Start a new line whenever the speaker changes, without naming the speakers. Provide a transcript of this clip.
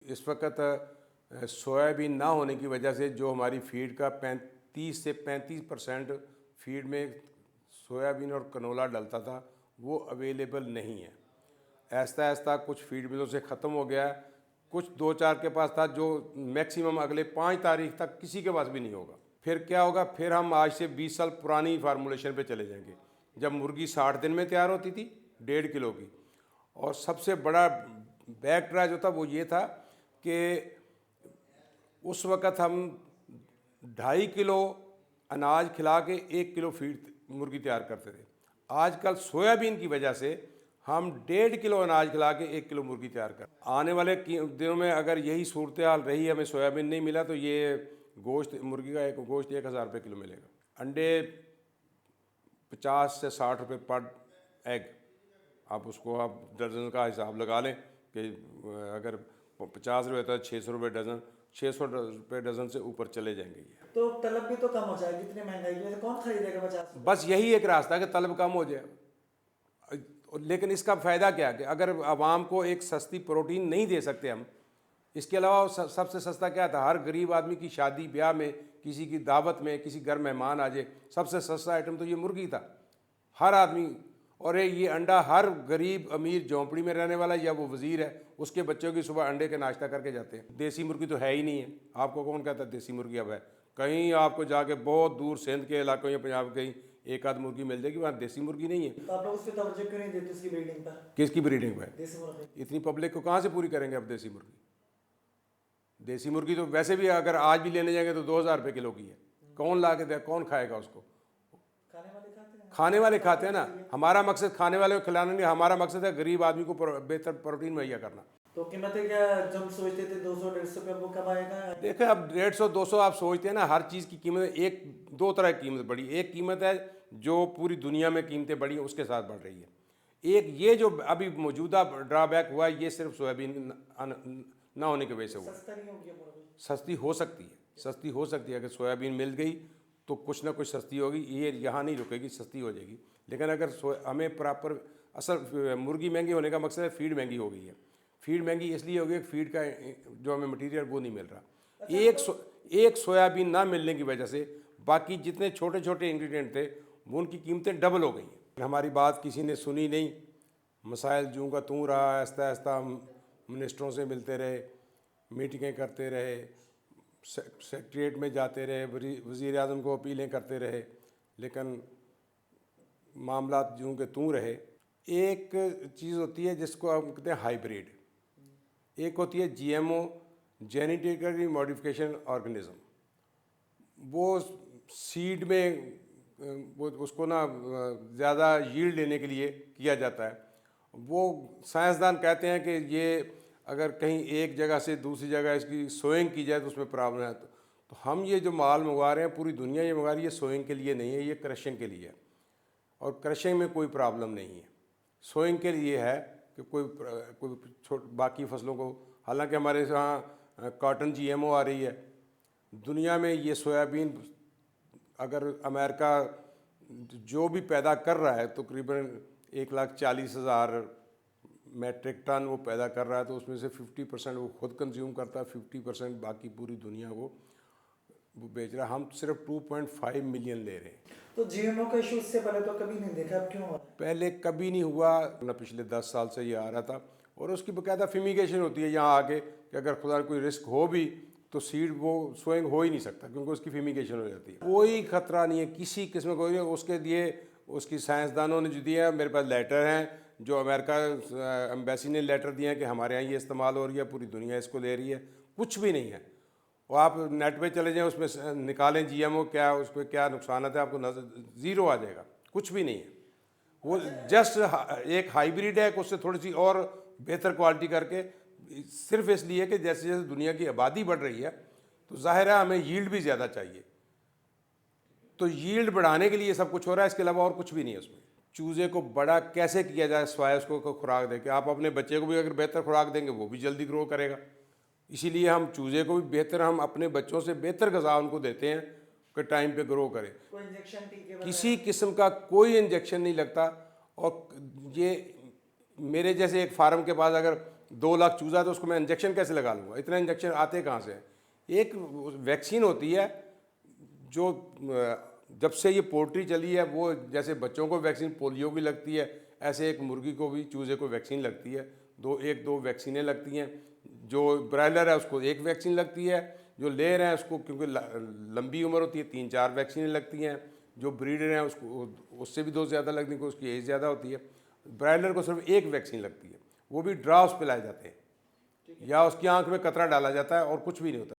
इस वक्त सोयाबीन ना होने की वजह से जो हमारी फीड का 30 से 35% फीड में सोयाबीन और कनोला डलता था वो अवेलेबल नहीं है। ऐसा ऐसा कुछ फीड मिलों से ख़त्म हो गया है, कुछ 2-4 के पास था जो मैक्सिमम अगले 5 तारीख तक किसी के पास भी नहीं होगा। फिर क्या होगा, फिर हम आज से 20 साल पुरानी फार्मूलेशन पे चले जाएंगे जब मुर्गी 60 दिन में तैयार होती थी 1.5 किलो की। और सबसे बड़ा बैक ड्रा जो था वो ये था कि उस वक़्त हम 2.5 किलो अनाज खिला के 1 किलो फीड मुर्गी तैयार करते थे। आजकल सोयाबीन की वजह से हम 1.5 किलो अनाज खिला के 1 किलो मुर्गी तैयार कर। आने वाले दिनों में अगर यही सूरत हाल रही, हमें सोयाबीन नहीं मिला तो ये गोश्त, मुर्गी का एक गोश्त 1000 रुपये किलो मिलेगा। अंडे 50 से 60 रुपये पर एग, आप उसको आप दर्जन का हिसाब लगा लें कि अगर 50 रुपये तो 600 रुपये डज़न, 600 रुपये डज़न से ऊपर चले जाएंगे ये।
तो तलब भी तो कम हो जाएगी इतनी महंगाई में, तो कौन खरीदेगा 50?
बस यही एक रास्ता है कि तलब कम हो जाए। लेकिन इसका फ़ायदा क्या है कि अगर आवाम को एक सस्ती प्रोटीन नहीं दे सकते हम, इसके अलावा सबसे सस्ता क्या था, हर गरीब आदमी की शादी ब्याह में, किसी की दावत में, किसी घर मेहमान आ जाए, सबसे सस्ता आइटम तो ये मुर्गी था हर आदमी। और ये अंडा हर गरीब अमीर झोंपड़ी में रहने वाला या वो वज़ीर है, उसके बच्चों की सुबह अंडे के नाश्ता करके जाते हैं। देसी मुर्गी तो है ही नहीं है। आपको कौन कहता है देसी मुर्गी अब है? कहीं आपको जाके बहुत दूर सिंध के इलाकों या पंजाब कहीं एक आध मुर्गी मिल जाएगी, वहाँ देसी मुर्गी नहीं है।
तो आप लोग उस पर तवज्जो क्यों नहीं देते, उसकी ब्रीडिंग पर?
किसकी ब्रीडिंग पर?
देसी मुर्गी।
इतनी पब्लिक को कहाँ से पूरी करेंगे अब देसी मुर्गी? देसी मुर्गी तो वैसे भी अगर आज भी लेने जाएंगे तो 2000 रुपये किलो की है। कौन ला के दे, कौन खाएगा उसको?
खाने वाले खाते हैं।
खाने वाले खाते हैं ना। हमारा मकसद खाने वाले को खिलाना नहीं, हमारा मकसद है गरीब आदमी को बेहतर प्रोटीन मुहैया करना।
तो कीमतें क्या, जब सोचते थे 200-150 रुपये वो कब आएगा?
देखें अब 150-200 आप सोचते हैं ना, हर चीज़ की कीमत एक दो तरह की कीमत बढ़ी। एक कीमत है जो पूरी दुनिया में कीमतें बढ़ी उसके साथ बढ़ रही है। एक ये जो अभी मौजूदा ड्रॉबैक हुआ है ये सिर्फ सोयाबीन ना होने की वजह से हुआ।
सस्ता नहीं होगी मुर्गी?
सस्ती हो सकती है, सस्ती हो सकती है। अगर सोयाबीन मिल गई तो कुछ ना कुछ सस्ती होगी, ये यहाँ नहीं रुकेगी, सस्ती हो जाएगी। लेकिन अगर हमें प्रॉपर, असल मुर्गी महंगी होने का मकसद है फीड महंगी हो गई है। फीड महंगी इसलिए हो गई, फीड का जो हमें मटेरियल वो नहीं मिल रहा। एक सोयाबीन ना मिलने की वजह से बाकी जितने छोटे छोटे इंग्रेडिएंट थे वो उनकी कीमतें डबल हो गई हैं। हमारी बात किसी ने सुनी नहीं, मसाइल जूँ का तूँ रहा। आहिस्ता आहिस्ता हम मिनिस्टरों से मिलते रहे, मीटिंगें करते रहे, सेक्रेटरीट में जाते रहे, वज़ीर आज़म को अपीलें करते रहे, लेकिन मामला जूँ के तूँ रहे। एक चीज़ होती है जिसको हम कहते हैं हाइब्रिड, एक होती है जीएमओ, जेनेटिकली मॉडिफिकेशन ऑर्गेनिज्म। वो सीड में वो उसको ना ज़्यादा यील्ड लेने के लिए किया जाता है। वो साइंसदान कहते हैं कि ये अगर कहीं एक जगह से दूसरी जगह इसकी सोइंग की जाए तो उसमें प्रॉब्लम है। तो हम ये जो माल मंगवा रहे हैं, पूरी दुनिया ये मंगा रही है, सोइंग के लिए नहीं है, ये क्रशिंग के लिए है। और क्रशिंग में कोई प्रॉब्लम नहीं है, सोइंग के लिए है कि कोई बाकी फसलों को, हालांकि हमारे यहाँ कॉटन जीएमओ आ रही है। दुनिया में ये सोयाबीन अगर अमेरिका जो भी पैदा कर रहा है तकरीबन 1,40,000 मेट्रिक टन वो पैदा कर रहा है, तो उसमें से 50% वो खुद कंज्यूम करता है, 50% बाकी पूरी दुनिया को वो बेच रहा है। हम सिर्फ 2.5 मिलियन ले रहे हैं।
तो जीएमओ का इशू इससे पहले तो कभी नहीं देखा, अब क्यों हो रहा है?
पहले कभी नहीं हुआ ना, पिछले 10 साल से ये आ रहा था। और उसकी बाकायदा फिमिगेशन होती है यहाँ आके कि अगर खुदा कोई रिस्क हो भी तो सीड वो सोइंग हो ही नहीं सकता क्योंकि उसकी फिमिगेशन हो जाती है। कोई ख़तरा नहीं है किसी किस्म का। नहीं उसके लिए उसकी साइंसदानों ने जो दिया है, मेरे पास लेटर हैं जो अमेरिका एम्बेसी ने लेटर दिए हैं कि हमारे यहाँ ये इस्तेमाल हो रही है, पूरी दुनिया इसको ले रही है। कुछ भी नहीं है। और आप नेट पे चले जाएं, उसमें निकालें जीएमओ क्या, उस पर क्या नुकसान है, आपको नजर ज़ीरो आ जाएगा। कुछ भी नहीं है। वो जस्ट एक हाइब्रिड है, उससे थोड़ी सी और बेहतर क्वालिटी करके, सिर्फ इसलिए कि जैसे जैसे दुनिया की आबादी बढ़ रही है तो जाहिर है हमें यील्ड भी ज़्यादा चाहिए। तो यील्ड बढ़ाने के लिए सब कुछ हो रहा है, इसके अलावा और कुछ भी नहीं है उसमें। चूज़े को बड़ा कैसे किया जाए सिवाय उसको खुराक दे के। आप अपने बच्चे को भी अगर बेहतर खुराक देंगे वो भी जल्दी ग्रो करेगा। इसीलिए हम चूज़े को भी बेहतर, हम अपने बच्चों से बेहतर ग़िज़ा उनको देते हैं कि टाइम पे ग्रो करे।
कोई इंजेक्शन, टीके,
किसी किस्म का कोई इंजेक्शन नहीं लगता। और ये मेरे जैसे एक फार्म के पास अगर 2 लाख चूजा, तो उसको मैं इंजेक्शन कैसे लगा लूँगा? इतना इंजेक्शन आते कहाँ से हैं? एक वैक्सीन होती है जो जब से ये पोल्ट्री चली है, वो जैसे बच्चों को वैक्सीन पोलियो की लगती है, ऐसे एक मुर्गी को भी, चूज़े को वैक्सीन लगती है। दो वैक्सीनें लगती हैं। जो ब्रायलर है उसको एक वैक्सीन लगती है, जो लेयर हैं उसको, क्योंकि लंबी उम्र होती है, 3-4 वैक्सीनें लगती हैं। जो ब्रीडर हैं उसको उससे भी 2 ज़्यादा लगती हैं, क्योंकि उसकी एज ज़्यादा होती है। ब्रायलर को सिर्फ एक वैक्सीन लगती है, वो भी ड्रॉप्स पिलाए जाते हैं या उसकी आंख में कतरा डाला जाता है और कुछ भी नहीं होता।